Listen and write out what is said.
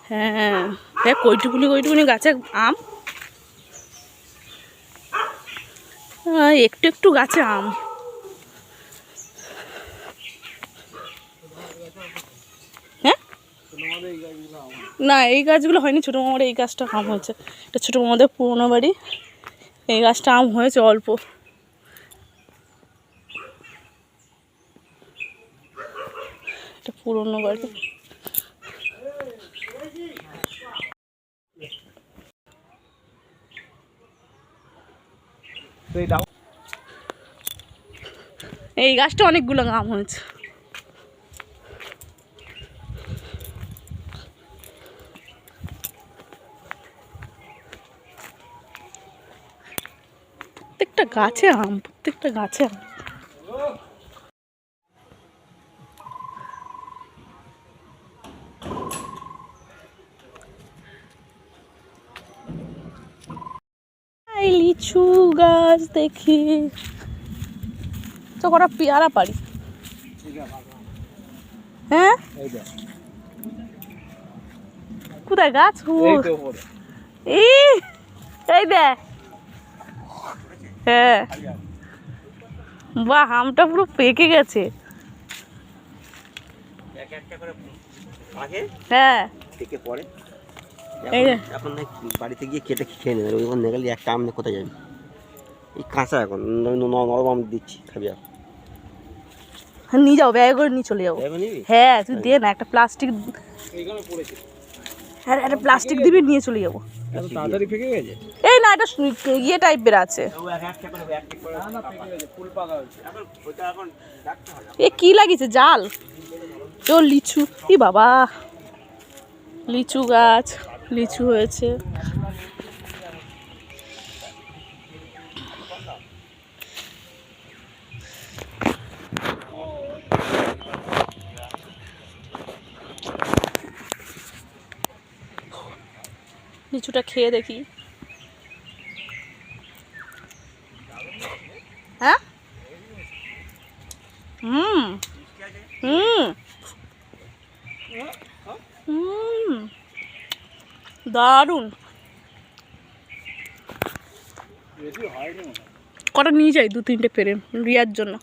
হ্যাঁ দেখ কইটুকুনি কইটুকুনি গাছে আম, একটু একটু গাছে আম। হ্যাঁ না এই গাছগুলো হয়নি, ছোটো মামার এই গাছটা আম হয়েছে। এটা ছোটো মামাদের পুরোনো বাড়ি, এই গাছটা আম হয়েছে অল্প। এটা পুরোনো বাড়ি। এই গাছটা অনেকগুলো আম হয়েছে। প্রত্যেকটা গাছে আম, প্রত্যেকটা গাছে আম। লিচু গাছ দেখি, তো কটা পেয়ারা পারি। হ্যাঁ কোথায় গাছ? এই দেখ, হ্যাঁ বাহ আমটা পুরো পেকে গেছে। হ্যাঁ এখন বাড়িতে গিয়ে কেটে খেয়ে নেবে, ওই নেগালি একটা আম কোথায় যাবে? এই কাঁচা এখন নরম আম দিচ্ছি, খাবি আর নিয়ে যাও, ব্যাগে করে নিয়ে চলে যাবো। হ্যাঁ তুই দে না, একটা প্লাস্টিক, হ্যাঁ একটা প্লাস্টিক দিবি, নিয়ে চলে যাবো। তাড়াতাড়ি ফেকে গেছে। এই না এটা ইয়ে টাইপের আছে। এ কি লাগিয়েছে জাল? ও লিচু, ই বাবা লিচু গাছ, লিচু হয়েছে। লিচুটা খেয়ে দেখি। হ্যাঁ হুম হুম হুম দারুণ। কটা নিয়ে যাই, 2-3টে পেরে রিয়ার জন্য।